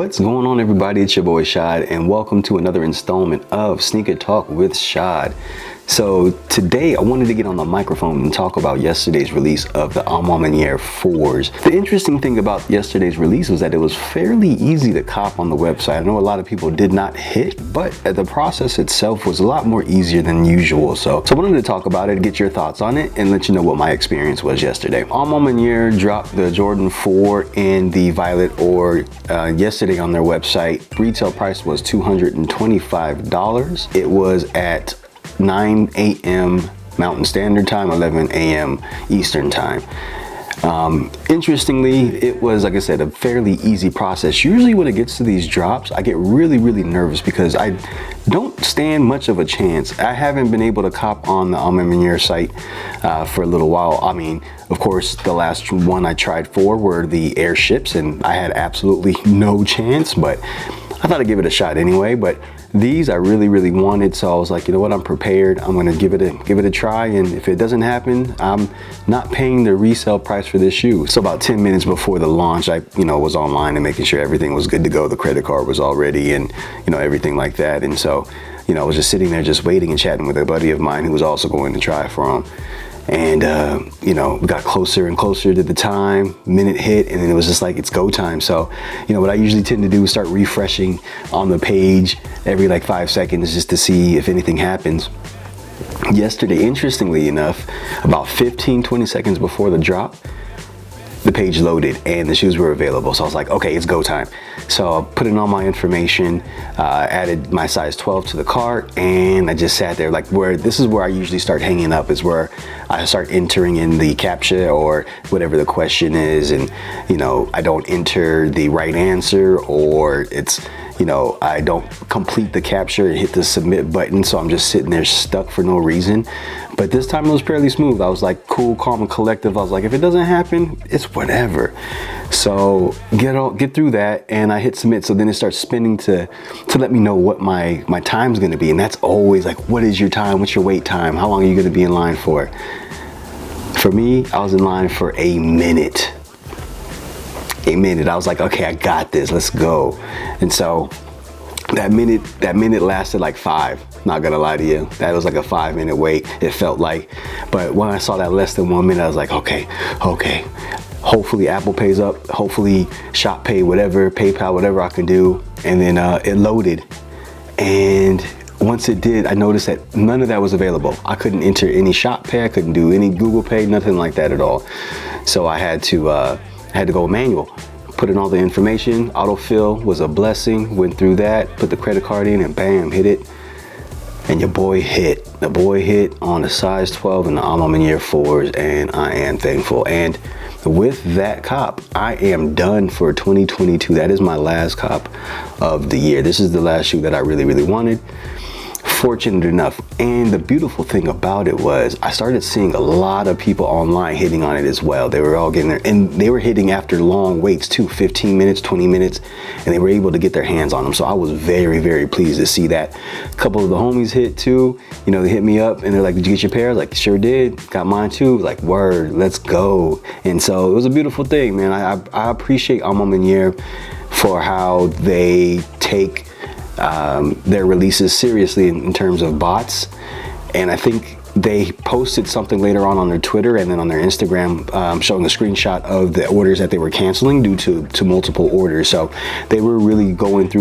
What's going on, everybody? It's your boy Shaad, and welcome to another installment of Sneaker Talk with Shaad. So today I wanted to get on the microphone and talk about yesterday's release of the Maniere 4s. The interesting thing about yesterday's release was that it was fairly easy to cop on the website. I know a lot of people did not hit, but the process itself was a lot more easier than usual. So I wanted to talk about it, get your thoughts on it, and let you know what my experience was yesterday. Maniere dropped the Jordan 4 in the violet ore yesterday on their website. Retail price was $225. It was at 9 a.m. Mountain Standard Time, 11 a.m. Eastern Time. Interestingly, it was, like I said, a fairly easy process. Usually when it gets to these drops, I get really nervous because I don't stand much of a chance. I haven't been able to cop on the Maniere site for a little while. I mean, of course, the last one I tried for were the airships, and I had absolutely no chance, but I thought I'd give it a shot anyway. But these I really wanted, so I was like, you know what, I'm prepared. I'm gonna give it a try, and if it doesn't happen, I'm not paying the resale price for this shoe. So about 10 minutes before the launch, I was online and making sure everything was good to go. The credit card was all ready, and everything like that. And so I was just sitting there just waiting and chatting with a buddy of mine who was also going to try for him. And we got closer and closer to the time, minute hit, and then it was just like, it's go time. So what I usually tend to do is start refreshing on the page every like 5 seconds just to see if anything happens. Yesterday, interestingly enough, about 15-20 seconds before the drop, the page loaded and the shoes were available. So I was like, okay, it's go time. So I put in all my information, added my size 12 to the cart, and I just sat there. Like, this is where I usually start hanging up, is where I start entering in the CAPTCHA or whatever the question is, and I don't enter the right answer, or it's I don't complete the capture and hit the submit button, so I'm just sitting there stuck for no reason. But this time it was fairly smooth. I was like cool, calm, and collective. I was like, if it doesn't happen, it's whatever. So get through that, and I hit submit. So then it starts spinning to let me know what my time's gonna be, and that's always like, what is your time? What's your wait time? How long are you gonna be in line for? For me, I was in line for a minute. I was like, okay, I got this, let's go. And so that minute lasted like 5, not gonna lie to you. That was like a 5-minute wait, it felt like. But when I saw that less than 1 minute, I was like, okay, hopefully Apple pays up, hopefully Shop Pay, whatever, PayPal, whatever I can do. And then it loaded, and once it did, I noticed that none of that was available. I couldn't enter any Shop Pay, I couldn't do any Google Pay, nothing like that at all. So I had to go manual, put in all the information. Autofill was a blessing. Went through that, put the credit card in, and bam, hit it. And your boy hit. The boy hit on the size 12 and the Maniere 4s, and I am thankful. And with that cop, I am done for 2022. That is my last cop of the year. This is the last shoe that I really wanted. Fortunate enough. And the beautiful thing about it was I started seeing a lot of people online hitting on it as well. They were all getting there, and they were hitting after long waits too, 15 minutes, 20 minutes, and they were able to get their hands on them. So I was very pleased to see that. A couple of the homies hit too. They hit me up and they're like, did you get your pair? I was like, sure did. Got mine too. Like, word, let's go. And so it was a beautiful thing, man. I appreciate Maniere for how they take their releases seriously in terms of bots. And I think they posted something later on their Twitter and then on their Instagram showing a screenshot of the orders that they were canceling due to multiple orders. So they were really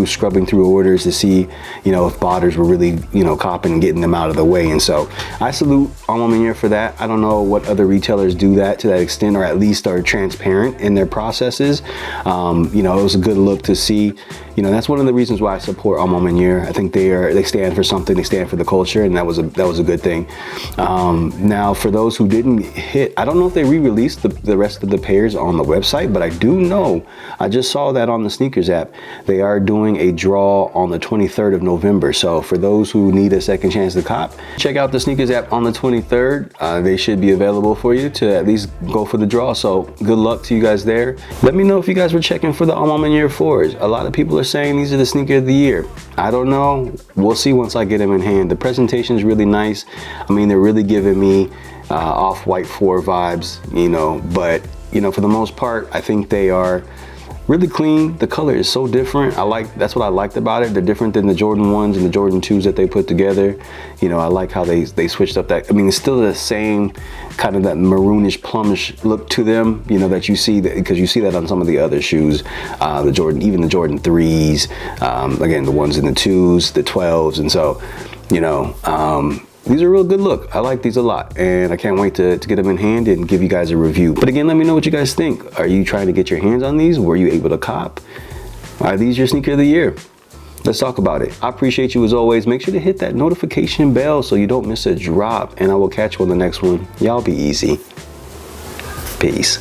scrubbing through orders to see if botters were really copping and getting them out of the way. And so I salute Maniere for that. I don't know what other retailers do that to that extent, or at least are transparent in their processes. It was a good look to see. That's one of the reasons why I support Maniere. I think they stand for something. They stand for the culture, and that was a good thing. Now, for those who didn't hit, I don't know if they re-released the rest of the pairs on the website, but I do know, I just saw that on the sneakers app, they are doing a draw on the 23rd of November. So for those who need a second chance to cop, check out the sneakers app on the 23rd. They should be available for you to at least go for the draw. So good luck to you guys there. Let me know if you guys were checking for the Maniere 4s. A lot of people are saying these are the sneaker of the year. I don't know. We'll see once I get them in hand. The presentation is really nice. I mean, they're really giving me Off-White 4 vibes, but for the most part, I think they are Really clean. The color is so different. That's what I liked about it. They're different than the Jordan 1s and the Jordan 2s that they put together. You know, I like how they switched up that. I mean, it's still the same kind of that maroonish, plumish look to them, you know, that you see, because you see that on some of the other shoes, even the Jordan 3s, again, the 1s and the 2s, the 12s. And so, you know, these are a real good look. I like these a lot, and I can't wait to get them in hand and give you guys a review. But again, let me know what you guys think. Are you trying to get your hands on these? Were you able to cop? Are these your sneaker of the year? Let's talk about it. I appreciate you as always. Make sure to hit that notification bell so you don't miss a drop, and I will catch you on the next one. Y'all be easy. Peace.